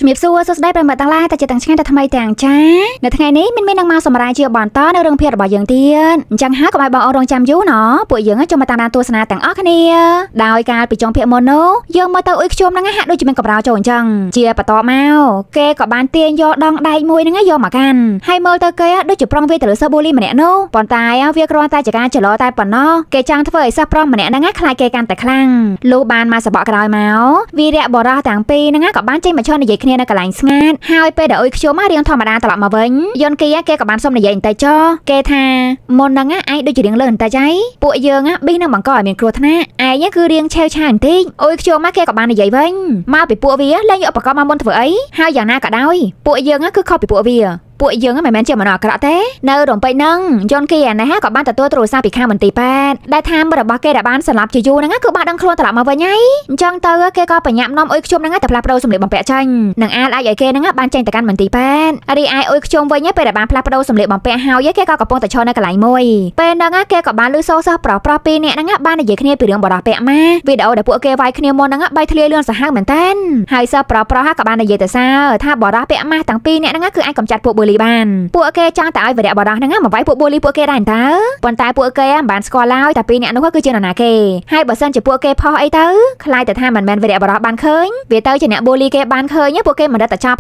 มีบซัวสุดได้เป็นแบบต่างลายแต่จะต่างชาติทำไมต่างจ้าในทั้งนี้ไม่นังมาสมรายเชียบอนต้อในเรื่องเพียรบ่อยอย่างเตียนจังหากับใบบอรองจำยุเนาะป่วยยังจงมาตามตัวสนาแต่งอ้อคเนียดาวการปิดจงเพียโมโนยังมาเตาอุ้ยชมนังฮะโดยจะเป็นกับเราโจนจังเจียปะตอเมาเกกับบานเตียนยอดองได้มวยนังยอมากันให้เมื่อเตอเกยโดยจุดปรองเวทหรือซาบูลีมันเนี่ยโนปอนตายเวียกรอนตายจากการเฉลอตายปอนนอเกจังทเฟยซาปรองมันเนี่ยนังคลายเกกันแต่คลั่งลูบานมาสะบกระดอยเมาวีเดะบอราต่างปีนังกับบ้านเจมาชอนในเยคเนียนกระไหลสงัดหายไปเดออุ้ยชมมาเรียงธรรมดาตลอดมาเว้นยนเกยเกกับบ้านส้มในเยนแต่จ่อเกธามนนังไอโดยจุดเรียงเลินแต่ใจป่วยยังบีนังบังก่อยเมียนครัวทนะไอเนี่ยคือเรียงเชลชานติอุ้ยชมมาเกกับบ้านในเยนเว้นมาไปป่วยเวียเล่นอุปกรณ์มาบนเถอะหายอย่างน่ากระด้อยป่วยยังคือเข้าไปป่วยเวียป่วยยังไม่แม่นเจ้ามันอกระเต้เนอหลงไปนั่งจนเกียร์นะฮะกับบ้านแต่ตัวตรูซาปีข้ามันตีแปดได้ทำบริบาเกดบ้านสลับจูนั่งคือบ้านดังโครนตลาดมาไว้ไงจังเตอเกก็ไปยับน้อมอุ้ยชมนั่งแต่พลาโปรสมเด็จบอมเปะจังนังอาไอเกนั่งบ้านเจงแต่กันมันตีแปดอะไรไออุ้ยชมไว้เนี่ยไปแต่บ้านพลาโปรสมเด็จบอมเปะเฮาเยเกก็กับปงแต่ชอในกระไหลมวยเป็นนังเกกับบ้านลือโซซาปลอปลอปีเนี่ยนังบ้านในเยคเนียปีเรื่องบอราเปะมาวิดีโอเดี๋ยวพวกเกไว้คเนียมนังใบทะเลเลื่อนสหักเหมือนเต้นไฮซาปลอปลอฮะกับบ้านในเยแต่ซาถ้าบอราเปะมาตั้งปีเนี่ยนังคือไอกำจัดพวกบุรีบ้านพวกเกจังแต่ไอเวเดบอรานังมาไว้พวกบุรีพวกเกได้เต้ปนตายพวกเกบ้านสกอลแล้วแต่ปีเนี่ยนึกว่าคือเจนนาเกให้บอสันจะพวกเกพอไอเต้คลายแต่ถ้ามันแมนเวเดบอราบ้านเคยเวเต้จะเนี่ยบุรีเกบ้านเคยเนี่ยพวกเกมันได้แต่ชอบ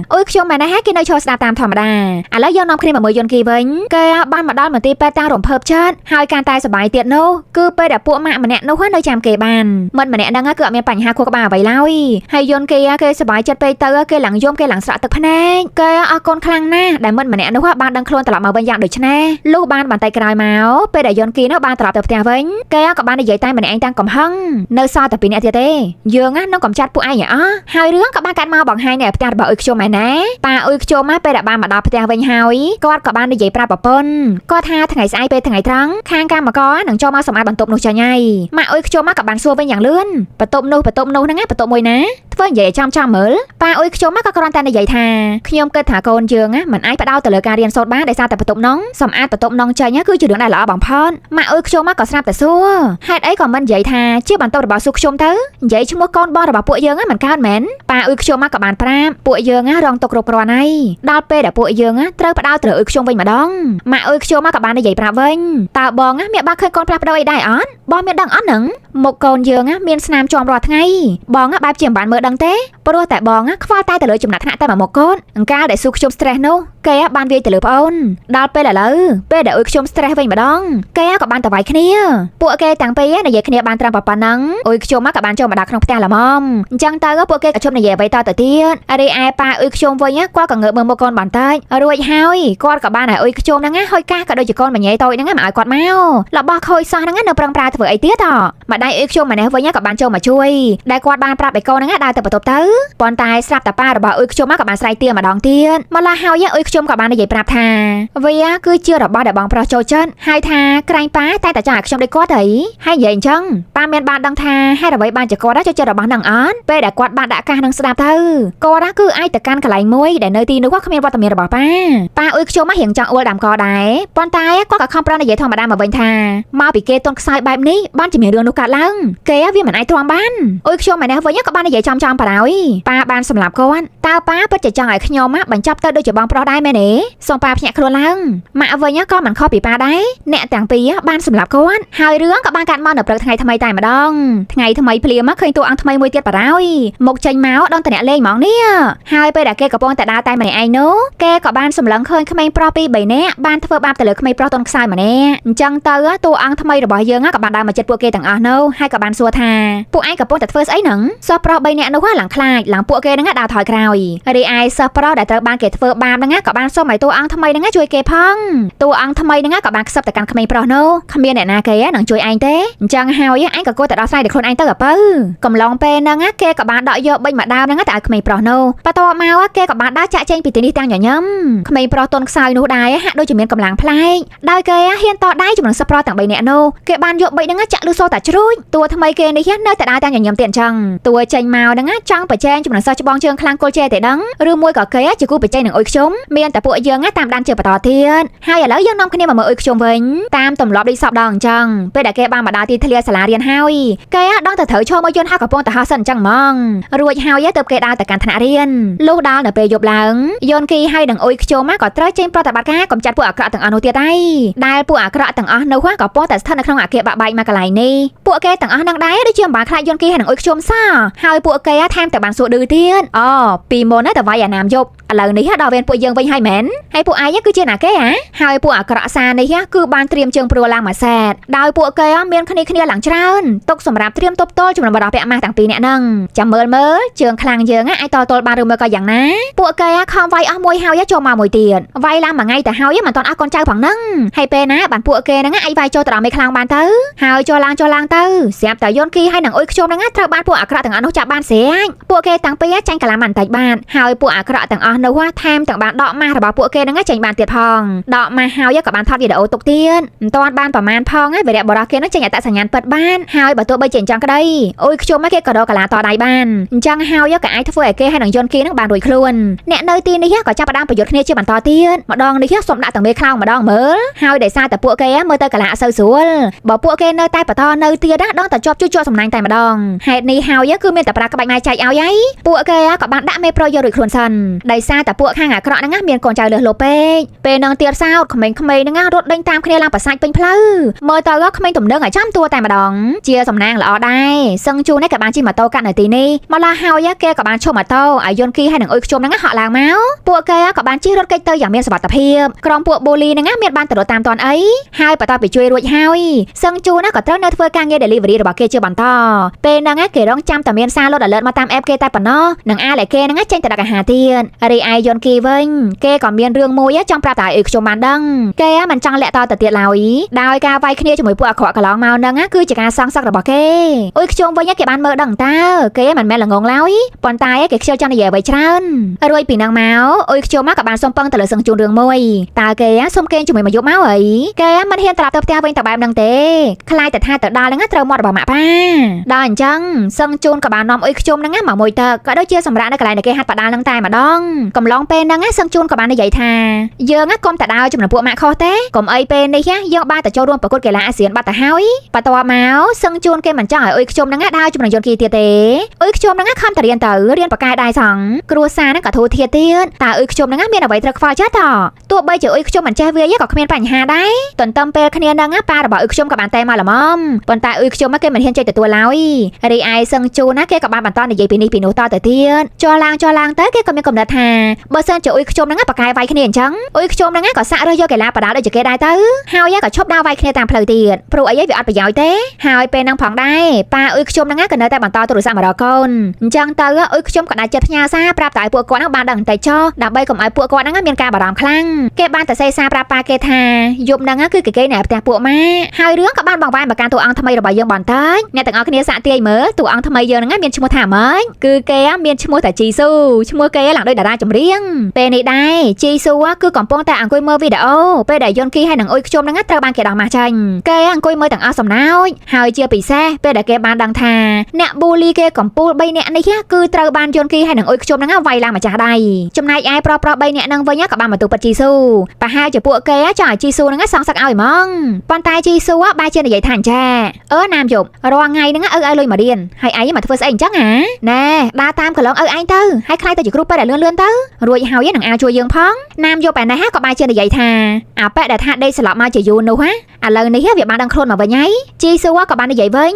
โอ้ยชมมานะฮะกินในโชว์สตาร์ตามธรรมดาแล้วย้อนน้องครีมมาเมย์ยนกีเว้นเกบ้านมาดอนเหมือนตีเปต้าหลงเพิ่มชัดหายการตายสบายเตียนโนคือไปแต่พวกมาเนี่ยนึกว่าในจามเกบ้านมันเนี่ยดังก็เกิดมีปัญหาคู่กับบ่าไว้แล้วให้ยนเกสบายจัดไปเตอเกหลังยมเกหลังสระตึกพนักเกอากอนคลังหน้าแต่มันเนี่ยนึกว่าบ้านดังโคลนตลอดมาบรรยากโดยชนะลูกบ้านบันไตกลายเมาไปแต่ยนกีนักบ้านตลอดแต่เตียเว้นเกกับบ้านในใหญ่ใต้มันเองตั้งกำหังเนื้อซาแต่ปีนี้เต้ยืงน้องกำจัดพวกไอ้เนี่ยหายเรื่องกับบ้านการมาบอกให้เนี่ยเตียบอกอุ้ยโจมานะป่าอุ้ยโจมาไปแต่บ้านมาดาวเตียเว้นหายกอดกับบ้านในใหญ่ปลาปะปนก็ท่าทั้งไงไอไปทั้งไงทรังข้างการมาก้อนหนังโจมาสมัยบรรทบนุชใหญ่มาอุ้ยโจมากับบ้านซัวเป็นอย่างเลื่อนปะตบนูนั่งไงปะตบมวยนะเพื่อนใหญ่จำเหมือป่าอุ้ยโจมากับกรอนตันในใหญ่ท่าขยมเกิดถาโกนยืงมันไอไปดาวแต่เลยการเรียนโซดบ้านได้ซาแต่ปะตบน้องสมัยปะตบน้องใจเนี่ยคือจุดเดือดได้หรอบังพอนมาอุ้ยโจมากับสนับแต่ซัวให้ไอก่อนมันใหญ่ท่าชื่อบรรทบระบาสุขชมเถอะใหญ่ชั่วโมงก้อนบอลระบาปวดยืงมันก้าวเหม็นป่าอุ้ยโจมากับบ้านพรามปวดยืงรองตกรบกรอนไอดาวเปย์แต่ปวดยืงเตอปะดาวแต่อุ้ยโจมามาดองมาอุ้ยโจมากับบ้านในใหญ่ปราเว้นตาบองเมียบ้าเคยก้อนปลาปะดอยได้อ้อนบอลเมียดังอ้อนหนึ่งหมกโกนยืงเมียนสนามจอมรอทั้งไงบองใบเจียมบ้านเมื่อดังเต้ปลัวแต่บองคว้าตายแต่เลยจุ่มหนักขณะแต่มาหมกโกนก้าวได้สุขชมสเตรโนเกยบ้านเวียแต่เลยปอนดาวเปย์เลยเปย์แต่อุ้ยชมสเตรเว้นมาดองเกยกับบ้านแต่ไว้แค่นี้ปวดเกยต่างเปย์ในใหญ่แค่นี้บ้านตรังปะปานังอุ้ยชมมากับบ้านจอมมาดักขนมแต่ละมอมจังตาก็ปวดเกยกับชมในใหญ่ใบตาแต่เตี้ยอะไรไอปลาอุ้ยชมไว้เนี่ยกว่ากับเงือกเมืองโมกอนบ้านใต้รวยหายกอดกับบ้านไหนอุ้ยชมนั่งห้อยก้ากับโดยจีกอนมาใหญ่โตนั่งหมายกอดเมาเราบ้าคอยซานั่งเนอปรังปลาเถอะไอเตี้ยต่อมาได้อุ้ยชมมาเนี่ยไว้เนี่ยกับบ้านโจมาช่วยได้กอดบ้านปลาไปกอนนั่งได้แต่ประตูเต้ปอนตายสลับแต่ป้าเราบ้าอุ้ยชมมากับบ้านใส่เตี้ยมาดองเตี้ยมาลาเฮาเนี่ยอุ้ยชมกับบ้านในใหญ่ปลาทาเวียคือเชื่อเราบ้าได้บองปลาโจเจนให้ทาไกลป้าแต่จากชมได้กอดไอให้ใหญ่จังป้าเมียนบ้านดังทาให้เราไว้บ้านจะกอดได้จะเจอเราบ้านดังอ้อนไปได้กอดบ้านด่าการนังสลับเต้กอดคือไอแต่การกระไหลมวยแต่เนยตีนึกว่าเขาเมียนว่าแต่เมียเราบ้าป้าอุ้ยชมมาเห็นจังอวดดำกอได้ปอนตายก็กับคำปราในใหญ่ทองมาได้มาเวนทามาปีเกต้นสายแบบนี้บ้านจะมีเรื่องนุกัดลังเกยวิ่งเหมือนไอทองบ้านอุ้ยชมมาเนี่ยไว้เนี่ยกับบ้านในใหญ่จอมปะแล้วป้าบ้านสำหรับก้อนตาป้าเปิดจะจังไอขยมมาบังจับเตอโดยจะบังปลอได้ไหมเนี่ยส่งป้าพญาครัวลังมาไว้เนี่ยก็มันข้อปีป้าได้แหน่ต่างปีบ้านสำหรับก้อนหายเรื่องกับบ้านการมอนเดือบไงทำไมตายมาดองไงทำไมเพลียมาเคยตัวอังทำไมมวยเตี้ยปะแล้วหมกใจเมาดอนแต่เนี่ยเล่งมองเนี่ยหายไปแต่เกกับปองแต่ดาตายมาในไอโน่เกกับบ้านสำหรับเคยขมายปลอปีใบเน่บ้านทเวบ้านแต่เหลือขมายปลอต้นสายมาเน่จังเตอตัวอังทำไมระบายเยอะกับบ้านดามาจัดพวกเกต่างอ้อโน่ให้กับบ้านซัวทาพวกไอกับปองแต่เฟิร์สไอหนังซอปลอใบเน่นึกว่าหลังคลายหลังพวกเกนั่งดาวถอยกราวรีไอซอปลอแต่เตอบ้านเกตเฟิร์บ้านนั่งกับบ้านส้มใหม่ตัวอังทำไมนั่งช่วยเกพังตัวอังทำไมนั่งกับบ้านซับแต่การขมายปลอโน่ขมีเนี่ยนาเกยหนังช่วยไอเต้จังเฮาไอกับโกแต่ดาวไซเด็กคนไอเตอกับเปิ้ลกำลองเป็นนั่งเกกับบ้านดอกเยอะใบหมาดาวนั่งแต่ขมายปลอโน่ปะตัวมาว่าเกกับบ้านได้จะเจนปีตินิตังอย่างย่ำขมายปลอต้นสายนู้ได้ฮะโดยจะมีกำลังพลายได้เกยเฮียนต่อได้จุดหนังสปรอต่างใบเนี่ยโน่เกบ้านเยอะใบนั่งจะลูโซแต่ช่วยตัวทำไมเกในเฮียนเนอแต่ได้ตังอย่างย่ำเตียนจังตัวเจนมานั่งจังไปเจนจุดหนังซาจะบองเชิงคลังโกเจแต่ดังเรื่องมวยกับเกยจะกู้ไปเจนหนึ่งโอยชมมี មានតែពួកយើងតាមដានជាបន្តទៀតហើយឥឡូវយើងនាំគ្នាមកមើលអ៊ុយខ្ញុំវិញតាមទម្លាប់ដូចសពដងអញ្ចឹងពេលដែលគេបានមកដល់ទីធ្លាសាលារៀនហើយគេដល់ទៅត្រូវឈរមើលយន្តហោះកំពុងតែហោះសិនអញ្ចឹងហ្មងរួចហើយទៅគេដើរទៅកាន់ថ្នាក់រៀនលុះដល់នៅពេលយប់ឡើងយន្តគីហើយនឹងអ៊ុយខ្ញុំក៏ត្រូវចេញប្រតិបត្តិការកម្ចាត់ពួកអាក្រក់ទាំងអស់នោះទៀតហើយដែលពួកអាក្រក់ទាំងអស់នោះក៏ពោលតែស្ថិតនៅក្នុងអគារបាក់បែកមកកន្លែងនេះពួកគេទាំងអស់នឹងដែរដូចជាអំបានខ្លាចយន្តគីហើយនឹងអ៊ុយខ្ញុំសោះហើយពួកគេថែមទាំងបានសួរឌឺទៀតអូពីមុនទៅវាយអាណាមយប់ឥឡូវនេះដល់វេនពួកយើងវិញហើយមែនហើយពួកឯងគឺជាណាគេហើយពួកអាក្រក់សានេះគឺបានត្រៀមជើងព្រួលឡើងមួយសែតដោយពួកគេមានគ្នាឡើងច្រើនទុកសម្រាប់ត្រៀមទប់ទល់ជំនុំបរិបទពាក់ម៉ាស់ទាំងពីរនាក់ហ្នឹងចាំមើលជើងខ្លាំងយើងអាចតល់បានឬមើលក៏យ៉ាងណាពួកគេខំវាយអស់មួយហើយចូលមកមួយទៀតវាយឡើងមួយថ្ងៃទៅហើយមិនទាន់អស់កូនចៅផងហ្នឹងហើយពេលណាបានពួកគេហ្នឹងអាចវាយចូលទៅដល់មេខ្លាំងបានទៅហើយចូលឡើងទៅស្រាប់តែយន្តគីហើយនឹងអ៊ុយខ្ញុំហ្នឹងត្រូវបានពួកអាក្រក់ទាំងអស់នោះចាប់បានស្រាច់ពួកគេតាំងពីចាញ់កាឡាមិនតិចបានហើយពួកអាក្រក់ទាំងអស់នោះថែមទាំងបានដកម៉ាស់របស់ពួកគេហ្នឹងចេញបានទៀតផងដកម៉ាស់ហើយក៏បានថតវីដេអូទុកទៀតមិនទាន់បានប្រមាណផងវីរៈបរិះគេហ្នឹងចេញអត្តសញ្ញាណពិតបានហើយបើទោះបីជាអញ្ចឹងក្តីអ៊ុយខ្ញុំគេក៏ដកកាឡាតដៃបានអញ្ចឹងហើយក៏អាចធ្វើឲ្យគេហើយនឹងយន្តគីហ្នឹងបានរួចខ្លួនអ្នកនៅទីនេះក៏ចាប់ផ្ដើមប្រយុទ្ធគ្នាជាបន្តទៀតម្ដងនេះសុំដាក់ទាំងមេខ្លោងម្ដងមើលហើយដោយសារតែពួកគេមើលទៅកាឡាអត់សូវស្រួលបើពួកគេនៅតែបន្តនៅទៀតដល់តែជាប់ជួសជុលសំណាញ់តែម្ដងហេតុនេះហើយគឺមានតែប្រាក្បាច់ម៉ែចែកឲ្យហើយពួកគេក៏បានដាក់មេប្រុសយករួចខ្លួនសិនដោយសារតែពួកខាងអាក្រក់ហ្នឹងមានកូនចៅលើសលោពេកពេលនឹងទៀតសោតក្មេងៗហ្នឹងរត់ដេញតាមគ្នាឡើងប្រសាច់ពេញផ្លូវមើលទៅក្មេងទំនើងឲ្យចាំតួតែម្ដងជាសំណាងល្អដែរសឹងជួននេះក៏បានជិះម៉ូតូកាត់នៅទីនេះមកឡាហើយគេក៏បានឈប់ម៉ូតូឲ្យយន្តគីហើយនឹងអ៊ុយខ្ញុំហ្នឹងហក់ឡើងមកពួកគេក៏បានជិះរត់គេចទៅយ៉ាងមានសុវត្ថិភាពក្រុមពួកបូលីហ្នឹងមានបានទៅរត់តាមតាន់អីហើយបន្ទាប់ពីជួយរួចហើយសឹងជួនក៏ត្រូវនៅធ្វើការងារ delivery របស់គេជាបន្តពេលហ្នឹងគេរងចាំតែមានសារលុត alert មកតាម app គេតែប៉ុណ្ណោះនឹងអាឡែគេហ្នឹងចេញទៅដាក់អាហារទៀតរីឯយន្តគីវិញគេក៏មានរឿងមួយចង់ប្រាប់តែអ៊ុយខ្ញុំបានដឹងគេមិនចង់លាក់តទៅទៀតឡើយដោយការវាយគ្នាជាមួយពួកអាក្រក់កន្លងមកហ្នឹងគឺជាការសងសឹករបស់គេអ៊ុយខ្ញុំវិញគេបានមើលដឹងតើគេមិនមែនល្ងងឡើយប៉ុន្តែគេខ្ជិលចង់និយាយអ្វីច្រើនរួចពីហ្នឹងមកអ៊ុយខ្ញុំក៏បានសុំពឹងទៅលើសឹងជួនរឿងមួយតើគេសុំគេជាមួយមកយប់មកអីគេមិនហ៊ានត្រឡប់ទៅផ្ទះវិញតែបែបហ្នឹងទេខ្លាចតែថាទៅដល់ហ្នឹងត្រូវមាត់របស់ម៉ាក់ប៉ាដល់អញ្ចឹងសឹងជួនក៏បាននាំអ៊ុយខ្ញុំហ្នឹងមកមួយទឹកក៏ដូចជាសម្រាប់នៅកន្លែងដែលគេហាត់បដាល់ហ្នឹងតែម្ដងកំឡុងពេលហ្នឹងសឹងជួនក៏បាននិយាយថាយើងកុំតែដើរជំនួសពួកម៉ាក់ខុសទេកុំអីពេលនេះយើងបានតែចូលរួមប្រកួតកីឡាអាស៊ានបាត់ទៅហើយបន្ទាប់មកសឹងជួនគេមិនចង់ឲ្យអ៊ុយខ្ញុំហ្នឹងដើរជំនួសយន្តគីទៀតទេអ៊ុយខ្ញុំហ្នឹងខំតែរៀនបកកាយដែរសោះគ្រួសារហ្នឹងក៏ធូរធាតទៀតតើអ៊ុយខ្ញុំហ្នឹងមានអ្វីត្រូវខ្វល់ចិត្តទោះបីជាអ៊ុយខ្ញុំមិនចេះវាយក៏គ្មានបញ្ហាដែរទន្ទឹមពេលគ្នាហ្នឹងប៉ារបស់អ៊ុយខ្ញុំក៏បានតែមកល្មមប៉ុន្តែអ៊ុយខ្ញុំគេមិនហ៊ានចេញទទួលឡើយរីឯសឹងជួនណាគេក៏បានបន្តនិយាយពីនេះពីនោះតទៅទៀតចុះឡើងទៅគេក៏មានកំណត់ថាបើសិនជាអ៊ុយខ្ញុំហ្នឹងបកកាយវាយគ្នាអញ្ចឹងអ៊ុយខ្ញុំហ្នឹងក៏សាក់រើសយកកីឡាបដាល់ដូចជាគេដែរទៅហើយក៏ឈប់ដើរវាយគ្នាតាមផ្លូវទៀតព្រោះអីវាអត់ប្រយោជន៍ទេហើយពេលហ្នឹងផងដែរប៉ាអ៊ុយខ្ញុំហ្នឹងក៏នៅតែបន្តទូរស័ព្ទមករកកូនអញ្ចឹងទៅអ៊ុយខ្ញុំក៏ដាច់ចិត្តផ្ញើសារប្រាប់តែពួកគាត់ហ្នឹងបានដឹងតែចោះដើម្បីកុំឲ្យពួកគាត់ហ្នឹងមានការបារម្ភខ្លាំងគេបានតែសេសារប្រាប់ប៉ាគេថាយប់ហ្នឹងគឺគេនៅផ្ទះពួកម៉ាហើយរឿងក៏បានបង្វែរមកកាន់តួអង្គថ្មីរបស់យើងបន្តិចអ្នកទាំងអស់គ្នាសាកទាយមើលតួអង្គថ្មីយើងហ្នឹងមានឈ្មោះថាម៉េចគឺគេមានឈ្មោះថាជីស៊ូឈ្មោះគេឡើងដូចតារាចម្រៀងពេលនេះដែរជីស៊ូគឺកំពុងតែអង្គុយមើលវីដេអូពេលដែលយន្តគីហើយនឹងអ៊ុយខ្ញុំហ្នឹងត្រូវបានគេដោះម៉ាស់ចាញ់គេអង្គុយមើលទាំងអស់សំណោចហើយជាពិសេសពេលដែលគេបានដឹងថាអ្នកប៊ូលីគេកំពូល3នាក់នេះគឺត្រូវបានយន្តគីហើយនឹងអ៊ុយខ្ញុំហ្នឹងវាយឡើងម្ចាស់ដៃចំណែកឯប្រុស3នាក់ហ្នឹងវិញក៏បានបន្ទូបិទជីស៊ូប្រហែលជាពួកគេចង់ឲ្យជីស៊ូហ្នឹងសងសឹកឲ្យហ្មងប៉ុន្តែជីស៊ូបែរជានិយាយថាអញ្ចាណាមយប់រាល់ថ្ងៃហ្នឹងឲ្យលុយមករៀនហើយឯងមកធ្វើស្អីអញ្ចឹងណែដើរតាមកន្លងឯងទៅហើយខ្លាចទៅជាគ្រូពេទ្យឲ្យលឿនទៅរួចហើយនឹងអាចជួយយើងផងណាមយប់ឯណេះក៏បែរជានិយាយថាអាប៉ែដែលថាដេកស្លាប់មកជាយូរនោះឥឡូវនេះវាបានដឹងខ្លួនមកវិញហើយជីស៊ូក៏បាននិយាយវិញ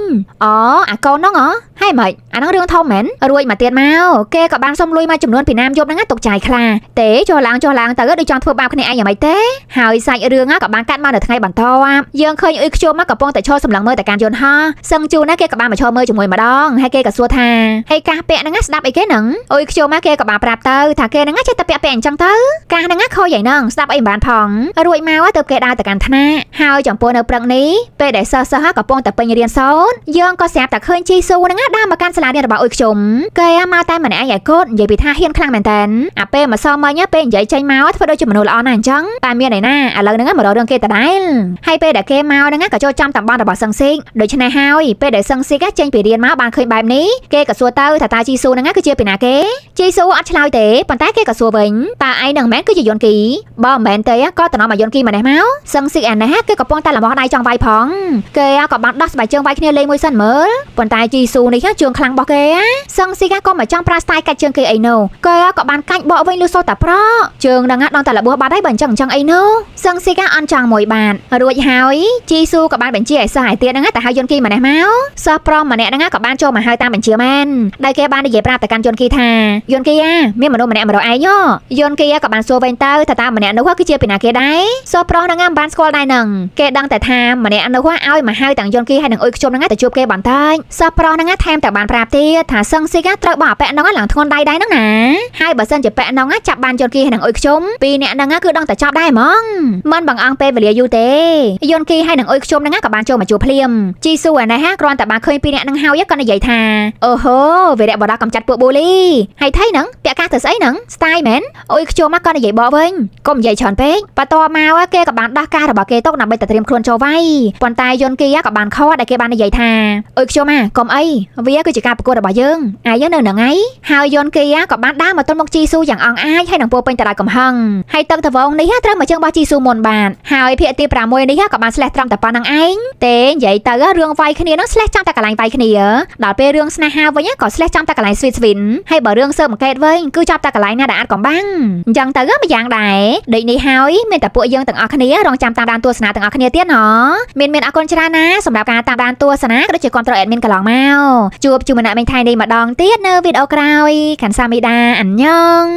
អាកូនហ្នឹងហើយមិនអាហ្នឹងរឿងធំមែនរួចមកទៀតមកគេក៏បានសុំលុយមកចំនួនពីណាមយប់ហ្នឹងទុកចាយខ្លាទេចុះឡើងទៅដូចចង់ធ្វើបាបគ្នាឯងយ៉ាងម៉េចទេហើយសាច់រឿងក៏បានកាត់មកនៅថ្ងៃបន្ទាប់យើងឃើញអ៊ុយខ្ញុំកំពុងតែឈរសម្លឹងមើលតែការយន្តហោះសឹងជួនគេក៏បានមកឈរមើលជាមួយម្ដងហើយគេក៏សួរថាហើយកាសពាក់ហ្នឹងស្ដាប់អីគេហ្នឹងអ៊ុយខ្ញុំគេក៏បានប្រាប់ទៅថាគេហ្នឹងចេះតែពាក់អញ្ចឹងទៅកាសហ្នឹងខូចយ៉ាងហ្នឹងស្ដាប់អីមិនបានផងរួចមកទៅគេដើរទៅកាន់ថ្នាក់ហើយចំពោះនៅព្រឹកនេះពេលដែលសិស្សកំពុងតែពេញរៀនសូត្រយើងក៏ស្រាប់តែឃើញជីស៊ូហ្នឹងដើរមកកាន់សាលារៀនរបស់អ៊ុយខ្ញុំគេមកតែម្នាក់ឯងឲ្យកូននិយាយពីថាហ៊ានខ្លាំងមែនតើអាពេលមកសមមិញពេលនិយាយចេញមកធ្វើដូចជាមនុស្សល្អណាស់អញ្ចឹងតែមានឯណាឥឡូវហ្នឹងមករករឿងគេដដែលហើយពេលដែលគេមកហ្នឹងក៏ចូលចាំតំបន់របស់សឹងស៊ីកដូច្នេះហើយពេលដែលសឹងស៊ីកចេញពីរៀនមកបានឃើញបែបនេះគេក៏សួរទៅថាតើជីស៊ូហ្នឹងគឺជាពីណាគេជីស៊ូអត់ឆ្លើយទេប៉ុន្តែគេក៏សួរវិញតើ ឯនឹងមែនគឺជាយន្តគីបើមិនមែនទេក៏តំណមកយន្តគីម្នេះមកសឹងស៊ីអានេះគេកំពុងតែលំអដៃចង់វាយផងគេក៏បានដោះស្បែកជើងវាយគ្នាលេងមួយសិនមើលប៉ុន្តែជីស៊ូនេះជើងខ្លាំងរបស់គេសឹងស៊ីក៏មិនចង់ប្រើស្ទាយកាច់ជើងគេអីនោះគេក៏បានកាច់បកវិញលុះសូតែប្រជើងនឹងដល់តែលបួសបាត់ហើយបើអញ្ចឹងអីនោះសឹងស៊ីក៏អន់ចង់មួយបាទរួចហើយជីស៊ូក៏បានបញ្ជាឲ្យសិស្សឯទៀតហ្នឹងតែហៅយន្តគីម្នេះមកសិស្សប្រុសម្នាក់ហ្នឹងក៏បានចូលមកហៅតាមបញ្ជាមែនដែលគេបាននិយាយប្រាប់ទៅកាន់យន្តគីថាយន្តគីមានមនុស្សម្នាក់មករកឯងយន្តគីក៏បានសួរវិញទៅថាតើម្នាក់នោះគឺជាពីណាគេដែរសិស្សប្រុសហ្នឹងមិនបានស្គាល់ដែរហ្នឹងគេដឹងតែថាម្នាក់នោះឲ្យមកហៅទាំងយន្តគីហើយនឹងអុយខ្ជុំហ្នឹងទៅជួបគេបន្តិចសិស្សប្រុសហ្នឹងថែមតែបានប្រាប់ទៀតថាសឹងស៊ីក៏ត្រូវបោះអាប៉ែហ្នឹងឡើងធ្ងន់ដៃដែរហ្នឹងណាហើយបើសិនជាប៉ែហ្នឹងចាប់បានយន្តគីហើយនឹងអុយខ្ជុំពីរនាក់ហ្នឹងគឺដឹងតែចាប់ដែរហ្មងមិនបង្អង់ពេលវេលាយូរទេយន្តគីហើយនឹងអុយខ្ជុំហ្នឹងក៏បានចូលមកជួបភ្លាមជីស៊ូអានេះគ្រាន់តែបានឃើញពីរនាក់ហ្នឹងហើយក៏និយាយថាអូហូវីរៈបដកំចាត់ពួកបូលីហើយថៃហ្នឹងពាក់កាសទៅស្អីហ្នឹងស្ទាយមែនអុយខ្ជុំក៏និយាយបកវិញកុំនិយាយច្រើនពេកបន្ទាប់មកគេក៏បានដោះការរបស់គេទុកដើម្បីតែត្រៀមខ្លួនចូលវាយប៉ុន្តែយន្តគីក៏បានខកដែលគេបាននិយាយថាអុយខ្ជុំកុំអីវាគឺជាការប្រកួតរបស់យើងយើងនៅហ្នឹងហើយហើយយន្តគីក៏បានដើរមកទល់មុខជីស៊ូយ៉ាងអង់អាចហើយនឹងពោពេញទៅដោយកំហឹងហើយទឹកត្បូងនេះត្រូវមកជើងរបស់ជីស៊ូមុនបានហើយភាគទី6នេះក៏បានស្លេះត្រឹមតែប៉ុណ្្នឹងឯងទេនិយាយទៅរឿងវាយគ្នានឹងស្លេះចាំតែកន្លែងវាយគ្នាដល់ពេលរឿងស្នេហាវិញក៏ស្លេះចាំតែកន្លែងស្វីតស្វីនហើយបើរឿងសើបអង្កេតវិញគឺចាប់តែកន្លែងណាដែលអាចកំបាំងអញ្ចឹងទៅម្យ៉ាងដែរដូចនេះហើយមានតែពួកយើងទាំងអស់គ្នារងចាំតាមដានទស្សនាទាំងអស់គ្នាទៀតណមានអរគុណច្រើនណាសម្រាប់ការតាមដានទស្សនាក៏ដូចជាគ្រប់គ្រង admin កន្លងមកជួបជាមួយអ្នកមេងថៃនេះម្ដងទៀតនៅវីដេអូក្រោយខាន់សាមីដាអញ្ញង